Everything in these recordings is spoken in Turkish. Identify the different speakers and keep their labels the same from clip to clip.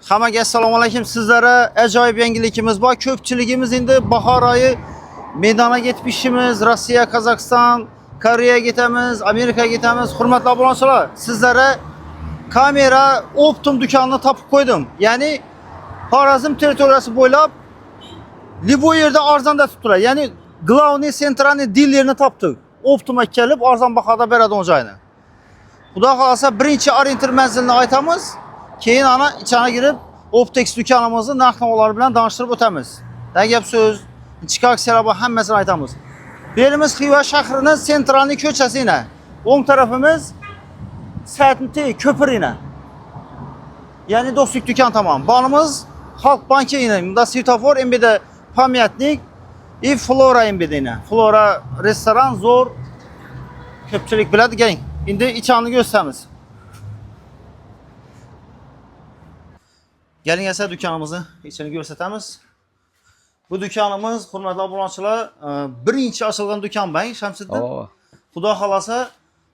Speaker 1: Hammaga assalomu alaykum. Sizlara ajoyib yangilikimiz bor. Ko'pchiligimiz endi bahor oyi maydonga ketib ishimiz, Rossiya, Qozog'iston, Koreyaga ketamiz, Amerikaga ketamiz. Hurmatli obunachilar, sizlara kamera Optum do'konini topib qo'ydim. Ya'ni Xorazm territoriyasi bo'ylab libo yerda arzonda tutib turadi. Ya'ni Главный sentralniy dilerini topdik. Optumga kelib arzon bahoda beradi joyni. Xudo xolasa birinchi orientir manzilni aytamiz. Keyin ana ichana girib Optex do'konimizni narx-navolar bilan tanishtirib o'tamiz. Gap so'z, ichki aksiyalar bor, hammasini aytamiz. Bu yerimiz Xiva shahrining sentralniy ko'chasina. O'ng tarafimiz Satnti ko'pirina. Ya'ni do'stlik do'kon tomon. Bonimiz Xalq banki ina. Bunda svetofor, embeda pamyatnik и Flora embedina. Flora restoran zo'r. Ko'pchilik biladi, gang. Endi ichani ko'rsatamiz. Keling esa do'konimizni ichini ko'rsatamiz. Bu do'konimiz, hurmatli obunachilar, birinchi ochilgan do'kon bang, Shamsiddin. Xudo xolasa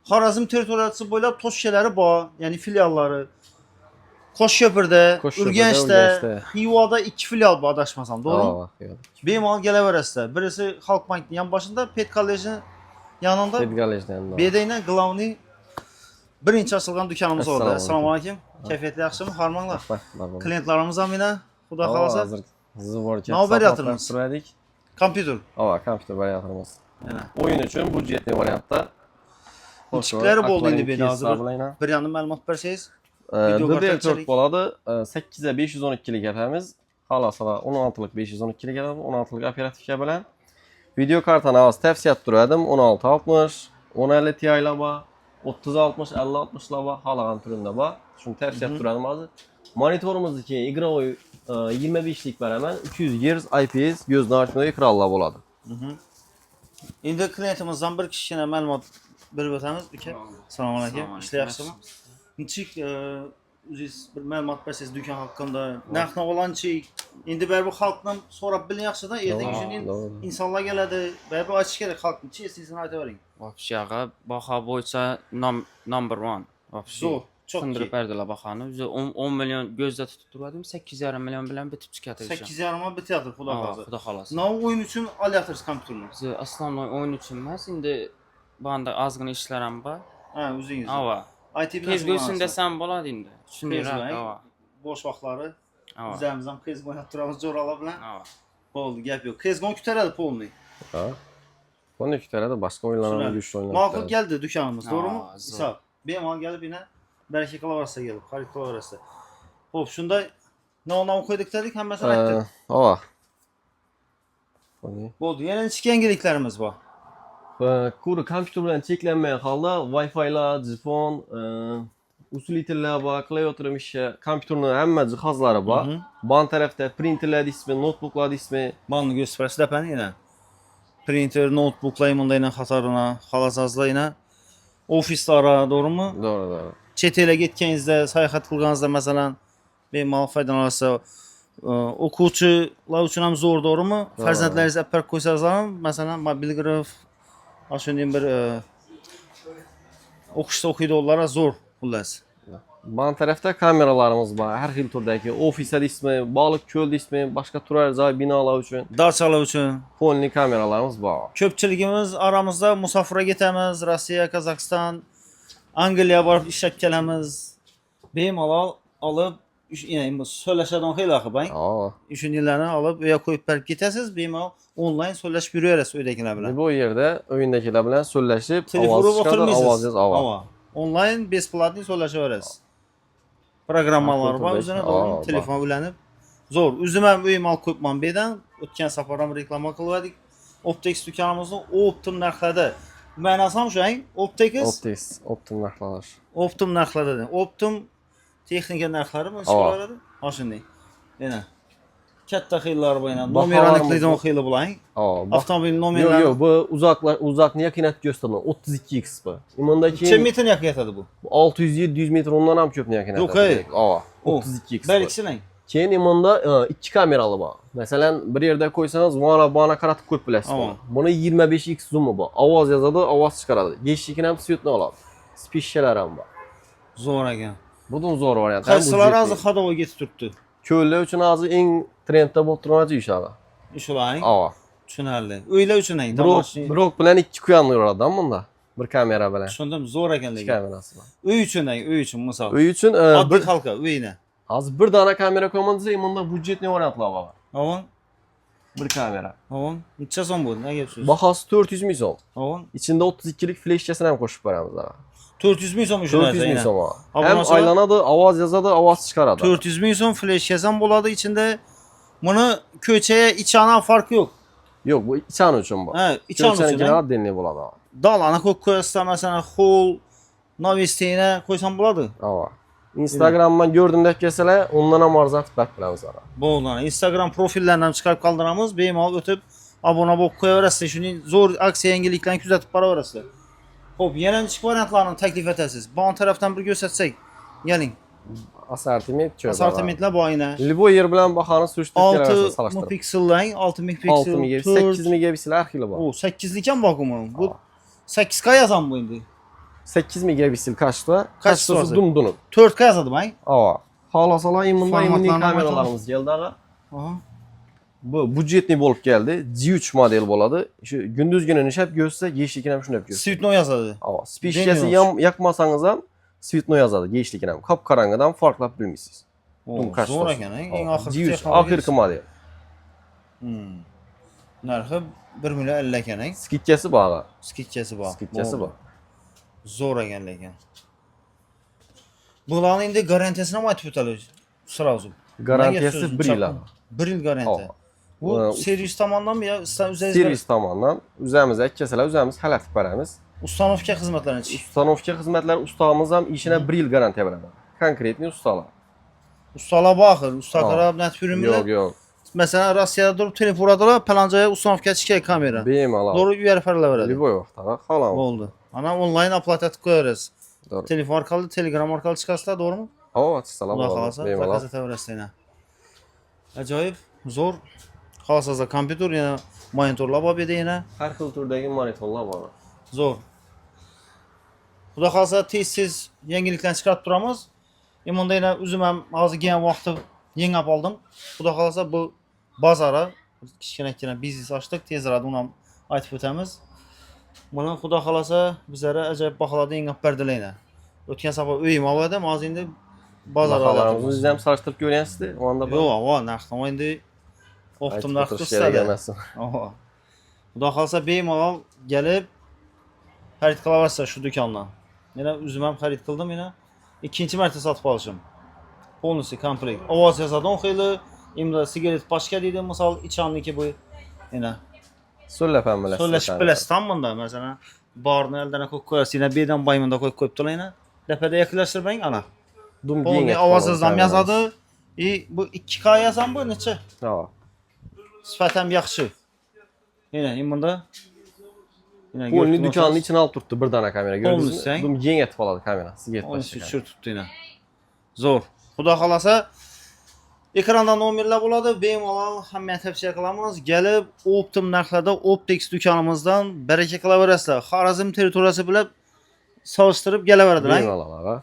Speaker 1: Xorazm territoriyasi bo'ylab to'shkalari bor, ya'ni filiallari. Qo'shko'pirda, Urganchda, Xivada 2 filial bor, adashmasam, to'g'rimi? Bemalol kelaverasizlar. Birisi Xalq bankning yonboshida, Pet kollejning yonida. Pet kollejdan. Bedayna Главный birinchi ochilgan do'konimiz bo'ldi. Assalomu alaykum. Kayfiyati yaxshimi? Hormonlar. Klientlarimiz ham meni Xudo xolasa
Speaker 2: Zvorcha.
Speaker 1: Navbat yatırmiz. Kompyuter.
Speaker 2: Kompyuter variantimiz. O'yin uchun budjetli variantda.
Speaker 1: Ichiklari bo'ldi endi beni hozir. Bir yana ma'lumot bersangiz.
Speaker 2: DDR4 bo'ladi. 8 ga 512 lik yapamiz. Xolaslar 16 lik 512 lik yapamiz. 16 lik operativka bilan. Video kartani hozir tavsiya ettirdim. 1660, 1050 Ti lar bor. 3060, 5060 lar bor, xohlagan turida bor. Shuni tavsiya ettirdim hozir. Monitorimizniki igrovoy 25 lik beraman. 300 Hz IPS ko'z nochnoy ekranlar bo'ladi.
Speaker 1: Endi klientimizdan bir kichkina ma'lumot berib o'tamiz. Assalomu alaykum. Ishlar yaxshimi? Nechik o'zingiz bir ma'lumot bersangiz do'kon haqida, narx-navolanchik. Endi bu xalqdan so'rab biling yaxshida, ertaga uchun insonlar keladi. Bu aytish kerak xalqni, chestisini aytavering.
Speaker 3: Вообще baho bo'yicha number 1. Вообще tushuntirib berdilar bahoni. O'zi 10 million ko'zda tutib turdim, 8,5 million bilan bitib chiqadi.
Speaker 1: 8,5 million bityapti, xudo xolasa.
Speaker 3: Xudo xolasa.
Speaker 1: Nov o'yin uchun olyapsiz kompyuterni.
Speaker 3: Biz aslonoy o'yin uchun emas, endi banda ozgina ishlar ham bor.
Speaker 1: Ha, o'zingiz.
Speaker 3: Ava.
Speaker 1: IT bilan
Speaker 3: kezgo'sin desam bo'ladi endi. Tushunarli, ava.
Speaker 1: Bo'sh vaqtlari. O'zimiz ham kezgo o'ynab turamiz jo'ralar bilan. Ava. Bo'ldi, gap yo'q. Kezgon kutaradi polni.
Speaker 2: Ha. Polni kutaradi, boshqa o'yinlar ham go'sh o'ynaydi.
Speaker 1: Ma'qul keldi do'konimiz, to'g'rimi? Hisob. Bemalol kelib yana baraka qilaverasiz kelib, xarid qilaverasiz. Xo'p, shunday nom qo'ydik dedik, hammasini aytdik.
Speaker 2: Ava.
Speaker 1: Bo'ldi, yana ichki yangiliklarimiz bor.
Speaker 2: Kuri kompyuter bilan cheklanmagan holda Wi-Fi'lar, jipon, usulitellar bor, klaviatura mishi, kompyuterning hamma jihozlari bor. Ban tarafda printerlar dismi, notebooklar dismi.
Speaker 1: Mana ko'rsatasiz apani yana. Printer, notebooklar mundayna xatarına, xalasazlayna. Ofislara, to'g'rimi?
Speaker 2: To'g'ri.
Speaker 1: Chet elga ketganingizda, sayohat qilganingizda masalan, bemalol foydalanasiz. O'quvchilar uchun ham zo'r, to'g'rimi? Farzandlaringizni olib berib qo'ysangiz ham, masalan, mobilgraf shunday bir o'qishda o'qiydi ular zo'r xullas.
Speaker 2: Ban tarafda kameralarimiz bor. Har xil turdagi ofis dismi, baliq ko'l dismi, boshqa turar joy binolar uchun,
Speaker 1: dachalar uchun
Speaker 2: polni kameralarimiz bor.
Speaker 1: Ko'pchiligimiz aramizda musofirga ketamiz, Rossiya, Qozog'iston, Angliyaga borib ishlab kelamiz. Bemalol olib, ya'ni so'lashadigan xiylar qilib, shuninglarni olib uya qo'yib berib ketasiz, bemalol onlayn so'lashib yuraverasiz uydagilar bilan.
Speaker 2: Bu yerda o'yindagilar bilan so'lashib,
Speaker 1: ovozingiz onlayn besplatniy so'lashaverasiz. Programmalar bor, o'zini telefon ulanib. Zo'r. O'zim ham uyim olib qo'yibman bedan. O'tgan safar ham reklama qildik. Optex do'konimizni Optum narxlarda. Ma'nosi ham shu,
Speaker 2: Optum narxlar.
Speaker 1: Optum narxlarda. Optum texnika narxlari mana shu bo'ladi. Mana shunday. Yana katta xillar bor, yana nomer aniqlaydigan xili bo'lang. Avtomobil nomerlari.
Speaker 2: Yo'q, bu uzoqni yaqinat ko'rsatadi. 32x bu. Imunda keyin
Speaker 1: necha metr yaqin yetadi bu?
Speaker 2: 600-700 metr undan ham ko'pni yaqin yetadi. 32x.
Speaker 1: Beriksinang.
Speaker 2: Keyin imunda 2 kamerali bor. Masalan, bir yerda qo'ysangiz, mana qaratib ko'rib bilasiz. Buni 25x zoom'i bor. Ovoz yozadi, ovoz chiqaradi. Eshikni ham svetni oladi. Spishchalar ham bor.
Speaker 1: Zo'r ekan.
Speaker 2: Budun zor variant.
Speaker 1: Qaysilar azı xadova getib turibdi.
Speaker 2: Köylüler üçün azı en trenddə bo'lib turgan inşallah.
Speaker 1: Ishularing.
Speaker 2: Ava.
Speaker 1: Tushunarli. Uylar uchun eng
Speaker 2: Brok bilan ikki kuyanlı adam bunda. Bir kamera bilan.
Speaker 1: Tushundim, zo'r ekan
Speaker 2: İki
Speaker 1: lekin.
Speaker 2: kamerası var.
Speaker 1: Uy uchun eng, uy uchun misol.
Speaker 2: Uy üçün
Speaker 1: Oddiy
Speaker 2: bir
Speaker 1: xalqa uyini.
Speaker 2: az bir dana kamera koyman desa, bunda budjetli variantlar var.
Speaker 1: Avon,
Speaker 2: Bir kamera.
Speaker 1: avon. Necha so'm bo'ldi? Nega gap so'z?
Speaker 2: Bahası 400 ming so'm.
Speaker 1: Avon.
Speaker 2: İçinde 32'lik flashchasini ham qo'shib beramiz ha.
Speaker 1: 400 ming so'm uchun
Speaker 2: 400 ming so'm.
Speaker 1: Ha,
Speaker 2: Hem
Speaker 1: bundan sonra-
Speaker 2: aylanadı, ovoz yozadi, ovoz chiqaradi.
Speaker 1: 400 ming so'm flash yazan bo'ladi ichida. Buni ko'chaga ichana farqi yo'q.
Speaker 2: Yo'q, bu içan uchun bu.
Speaker 1: Ha, ichana uchun.
Speaker 2: Ko'chaga oddenli bo'ladi.
Speaker 1: Dalani qo'yib qo'yasizlar, masalan, hol novistini qo'ysam bo'ladi.
Speaker 2: Ava. Instagramdan gördüm deb kelsalar, ondan ham arzatib berib bilamiz ara.
Speaker 1: Bo'ldi. Instagram profillaridan chiqarib qoldiramiz, bemalol o'tib obuna bo'lib qo'yaverasizlar. Shuning zo'r aksiya yangiliklarni kuzatib boraverasizlar. Xo'p, yana nechta variantlarni taklif etasiz? Bu tarafdan bir ko'rsatsak, keling.
Speaker 2: Assortiment cho'z.
Speaker 1: Assortimentlar bor yana.
Speaker 2: Liboy yer bilan bahoni surishtirib
Speaker 1: 6
Speaker 2: kelaverasiz, solishtirib.
Speaker 1: megapiksellang, 6 megapiksel,
Speaker 2: 6 megapiksel, 8 megapiksel har xili bor.
Speaker 1: O 8lik ham bor bu. Bu 8K yazam bu endi.
Speaker 2: 8 megapiksel kaçta?
Speaker 1: Kaçta
Speaker 2: Kaçta dumdunuk.
Speaker 1: 4K yazadı ben.
Speaker 2: Ava. Xolasalar imunda
Speaker 1: Formatlarni
Speaker 2: kameralarımız geldi aga.
Speaker 1: Aha.
Speaker 2: Bu budjetli bo'lib keldi. G3 model bo'ladi. Shu gündüzgünü ishab ko'rsa, yeshlikini ham shunday ko'rsa.
Speaker 1: Sweetno yazadı.
Speaker 2: Ava. Spishkasi ham yakmasangiz ham Sweetno yozadi, yeshlikini ham. Qop-qarangidan farqlab bilmaysiz.
Speaker 1: O
Speaker 2: kaçta
Speaker 1: zo'r
Speaker 2: olsun?
Speaker 1: ekan, eng oxirgi
Speaker 2: G3 oxirgi model.
Speaker 1: Narxi 1 million 50 ekan,
Speaker 2: Skidkasi bor aga.
Speaker 1: skidkasi bor.
Speaker 2: Skidkasi bor.
Speaker 1: Zo'r ekan lekin. Bularning endi garantiyasini ham aytib o'tamiz. Sразу.
Speaker 2: Garantiyasi 1 yil.
Speaker 1: 1 yil garantiya. Bu servis tomonidanmi yo o'zingiz
Speaker 2: Servis tomonidan o'zimizga kelsalar, o'zimiz halatib beramiz.
Speaker 1: ustanovka xizmatlarini
Speaker 2: Ustanovka xizmatlar ustamız ham ishini 1 yil garantiya beradi. Konkretni ustalar.
Speaker 1: ustalar bor axir, usta qarab net yurmaydi.
Speaker 2: Yo'q, yo'q.
Speaker 1: Mesela Rossiyada turib telefon uradilar, palancaya ustanovka kerak kamera.
Speaker 2: Bemalol.
Speaker 1: Doğru uyarı veradi.
Speaker 2: Liboy vaqtda xolam.
Speaker 1: Bo'ldi. Ana onlayn oplata etib qo'yarsiz.
Speaker 2: Doğru.
Speaker 1: Telefon orqali, Telegram orqali chiqasizlar, to'g'rimi?
Speaker 2: Ava, salam.
Speaker 1: Xudo xolasa,
Speaker 2: Bemalol.
Speaker 1: zakaz etaverasizlar. Ajoyib, zo'r. Xohlasangiz kompyuter yana monitorlar bor bu yerda yana.
Speaker 2: Har xil turdagi monitorlar bor.
Speaker 1: Zo'r. Xudo xolasa tez-tez yangiliklarni chiqarib turamiz. Emonda yana o'zim ham hozir kelgan vaqtda yengib oldim. Xudo xolasa bu bozora kichkina biznes ochdik, tezroq uni ham aytib o'tamiz. Buni xudo xolasa bizlara ajoyib baholarda yengib berdilar. O'tgan safar uyim oldim, hozir endi bozorga
Speaker 2: Baholarimizni ham solishtirib ko'ryapsiz-da, onda
Speaker 1: yo'q, avo, narxni endi optim narxda
Speaker 2: kerak
Speaker 1: istadi.
Speaker 2: emas.
Speaker 1: Avo. Xudo xolasa bemalol kelib xarid qilaversa shu do'kondan. Mena o'zim ham xarid qildim mena. Ikkinchi marta sotib olishim. Polностью komplekt. Ovoz yozadi on xili, imzo sigaret pashka deydi, misol ichanniki bu. Mena
Speaker 2: So'llab ham bilasiz.
Speaker 1: so'lashib bilasizdan bunda, masalan, borni eldan qo'yib qo'yasiz, bedan baymanda qo'yib qo'yibdilar. Dapada yaqinlashtirmang ana. Polni ovozingizdan yozadi. Bu 2K yazam bu necha?
Speaker 2: Ha.
Speaker 1: Sifat ham yaxshi. Bunda
Speaker 2: Polni do'konning ichini olib turibdi bir dona kamera.
Speaker 1: Polnisi.
Speaker 2: Ko'rdingizmi? Buni yeng etib oladi kamera. Sigaret
Speaker 1: Onu
Speaker 2: pashka.
Speaker 1: tushiribdi yana. Zo'r. Xudo xolasa ekranda nomerlar bo'ladi. Bemalol hamma tavsiya qilamiz. Kelib, optim narxlarda Optix do'konimizdan baraka qilaverasizlar. Xorazm territoriyasi bilan solishtirib kelaveradilar.
Speaker 2: Bemalol.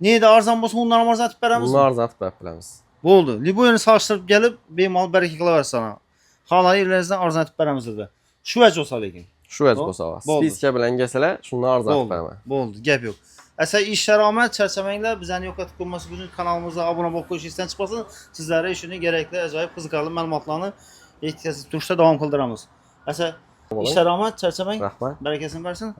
Speaker 1: Neydi arzon bo'lsa, undan ham arzon etib beramiz.
Speaker 2: Buni arzatib berib bilamiz.
Speaker 1: Bo'ldi. Liboyni solishtirib kelib, bemalol baraka qilaverasizlar. Xohlaringizdan arzon etib beramiz dedi. Shu vaj bo'lsa lekin.
Speaker 2: Shu vaz bo'lsa, spiska bilan kelsalar, shuni arzatib beraman.
Speaker 1: Bo'ldi, gap yo'q. Asa ish sharomat, charchamanglar, bizani yo'qotib qo'ymaslik uchun kanalimizga obuna bo'lib qo'yishingizdan chiqmasin. Sizlarga shuni kerakli, ajoyib, qiziqarli ma'lumotlarni yetkazib turishda davom qildiramiz. Asa ish sharomat, charchamang.
Speaker 2: Rahmat.
Speaker 1: Barakasini bersin.